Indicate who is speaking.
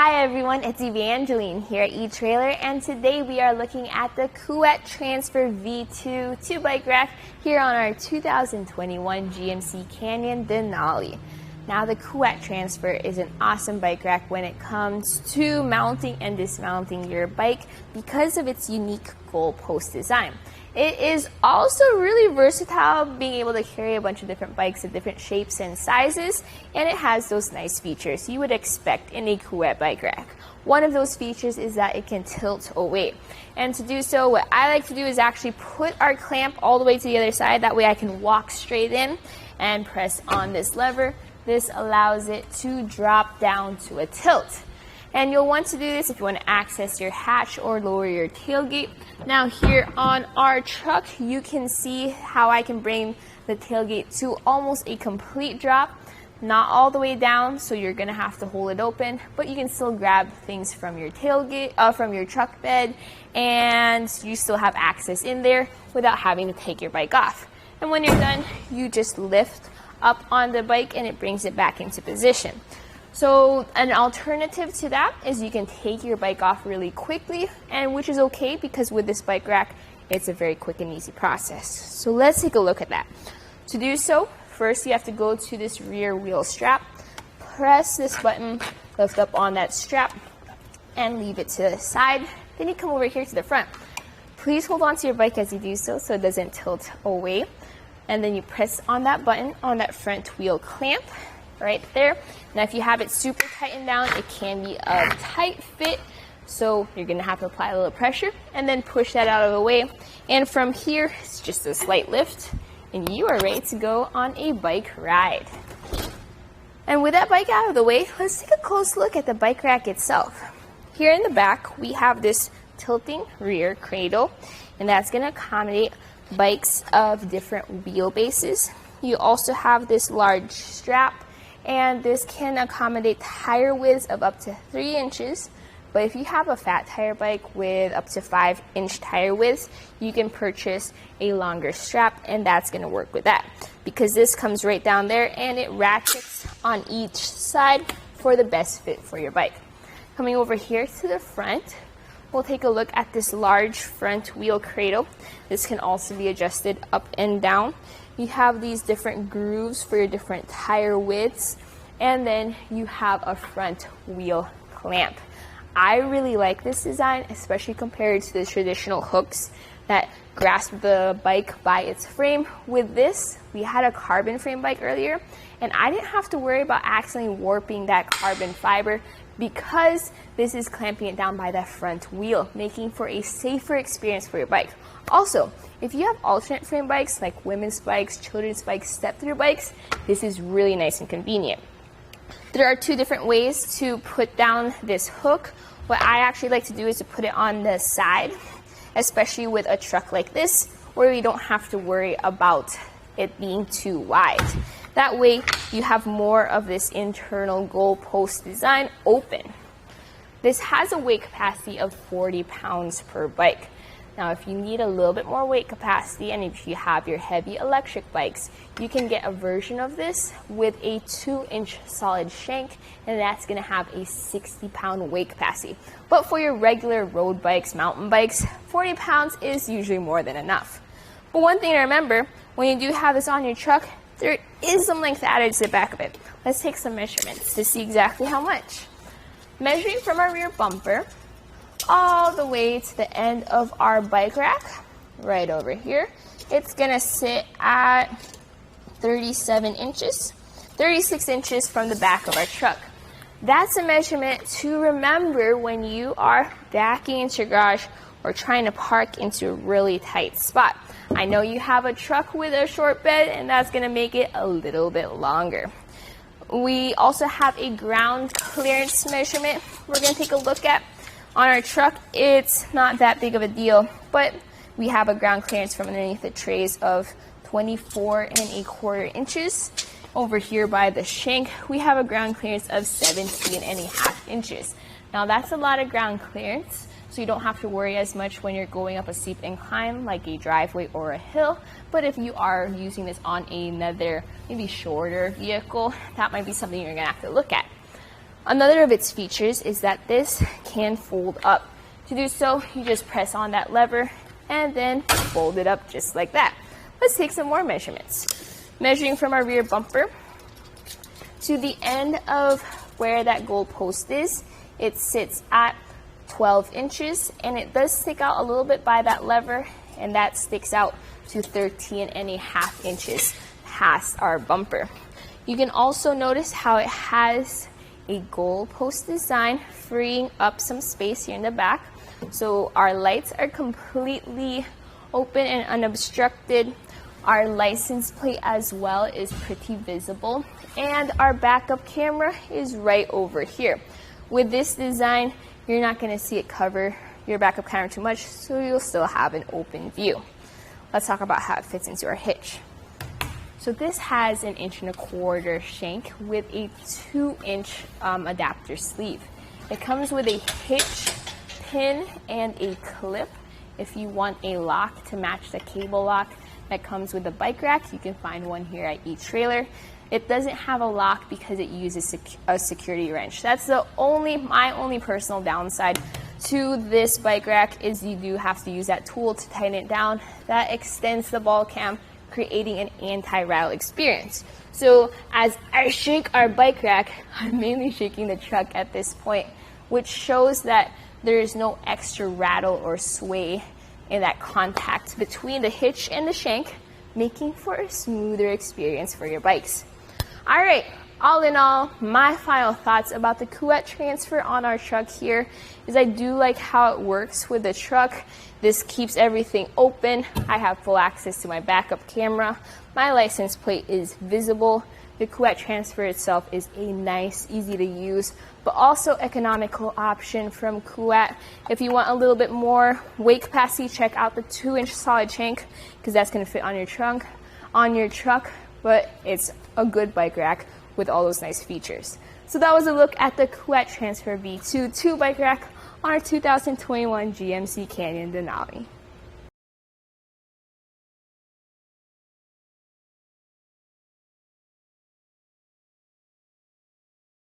Speaker 1: Hi everyone, it's Evangeline here at eTrailer, and today we are looking at the Kuat Transfer V2 bike rack here on our 2021 GMC Canyon Denali. Now the Kuat Transfer is an awesome bike rack when it comes to mounting and dismounting your bike because of its unique goalpost design. It is also really versatile, being able to carry a bunch of different bikes of different shapes and sizes, and it has those nice features you would expect in a Kuwait bike rack. One of those features is that it can tilt away. And to do so, what I like to do is actually put our clamp all the way to the other side. That way I can walk straight in and press on this lever. This allows it to drop down to a tilt. And you'll want to do this if you want to access your hatch or lower your tailgate. Now here on our truck, you can see how I can bring the tailgate to almost a complete drop. Not all the way down, so you're gonna have to hold it open, but you can still grab things from your tailgate, from your truck bed, and you still have access in there without having to take your bike off. And when you're done, you just lift up on the bike and it brings it back into position. So an alternative to that is you can take your bike off really quickly, and which is okay because with this bike rack, it's a very quick and easy process. So let's take a look at that. To do so, first you have to go to this rear wheel strap, press this button, lift up on that strap, and leave it to the side. Then you come over here to the front. Please hold on to your bike as you do so it doesn't tilt away. And then you press on that button on that front wheel clamp right there. Now if you have it super tightened down, it can be a tight fit, so you're gonna have to apply a little pressure and then push that out of the way. And from here, it's just a slight lift and you are ready to go on a bike ride. And with that bike out of the way, let's take a close look at the bike rack itself. Here in the back, we have this tilting rear cradle, and that's gonna accommodate bikes of different wheelbases. You also have this large strap, and this can accommodate tire widths of up to 3 inches. But if you have a fat tire bike with up to 5-inch tire widths, you can purchase a longer strap, and that's going to work with that because this comes right down there and it ratchets on each side for the best fit for your bike. Coming over here to the front, we'll take a look at this large front wheel cradle. This can also be adjusted up and down. You have these different grooves for your different tire widths, and then you have a front wheel clamp. I really like this design, especially compared to the traditional hooks that grasp the bike by its frame. With this, we had a carbon frame bike earlier, and I didn't have to worry about accidentally warping that carbon fiber because this is clamping it down by that front wheel, making for a safer experience for your bike. Also, if you have alternate frame bikes like women's bikes, children's bikes, step-through bikes, this is really nice and convenient. There are 2 different ways to put down this hook. What I actually like to do is to put it on the side, especially with a truck like this, where you don't have to worry about it being too wide. That way, you have more of this internal goalpost design open. This has a weight capacity of 40 pounds per bike. Now, if you need a little bit more weight capacity, and if you have your heavy electric bikes, you can get a version of this with a 2-inch solid shank, and that's gonna have a 60-pound weight capacity. But for your regular road bikes, mountain bikes, 40 pounds is usually more than enough. But one thing to remember, when you do have this on your truck, there is some length added to the back of it. Let's take some measurements to see exactly how much. Measuring from our rear bumper all the way to the end of our bike rack, right over here, it's gonna sit at 37 inches, 36 inches from the back of our truck. That's a measurement to remember when you are backing into your garage or trying to park into a really tight spot. I know you have a truck with a short bed, and that's gonna make it a little bit longer. We also have a ground clearance measurement we're gonna take a look at. On our truck, it's not that big of a deal, but we have a ground clearance from underneath the trays of 24¼ inches. Over here by the shank, we have a ground clearance of 17½ inches. Now that's a lot of ground clearance, so you don't have to worry as much when you're going up a steep incline like a driveway or a hill. But if you are using this on another, maybe shorter vehicle, that might be something you're gonna have to look at. Another of its features is that this can fold up. To do so, you just press on that lever and then fold it up just like that. Let's take some more measurements. Measuring from our rear bumper to the end of where that goal post is, it sits at 12 inches, and it does stick out a little bit by that lever, and that sticks out to 13.5 inches past our bumper. You can also notice how it has a goal post design, freeing up some space here in the back. So our lights are completely open and unobstructed. Our license plate as well is pretty visible, and our backup camera is right over here. With this design, you're not going to see it cover your backup camera too much, so you'll still have an open view. Let's talk about how it fits into our hitch. So this has an 1.25 inch shank with a 2-inch adapter sleeve. It comes with a hitch pin and a clip. If you want a lock to match the cable lock that comes with the bike rack, you can find one here at eTrailer. It doesn't have a lock because it uses a security wrench. That's my only personal downside to this bike rack, is you do have to use that tool to tighten it down. That extends the ball cam, creating an anti-rattle experience. So as I shake our bike rack, I'm mainly shaking the truck at this point, which shows that there is no extra rattle or sway in that contact between the hitch and the shank, making for a smoother experience for your bikes. All right, all in all, my final thoughts about the Kuat Transfer on our truck here is I do like how it works with the truck. This keeps everything open. I have full access to my backup camera. My license plate is visible. The Kuat Transfer itself is a nice, easy to use, but also economical option from Kuat. If you want a little bit more weight capacity, check out the 2-inch solid shank, because that's going to fit on your truck, but it's a good bike rack with all those nice features. So that was a look at the Kuat Transfer V2 bike rack on our 2021 GMC Canyon Denali.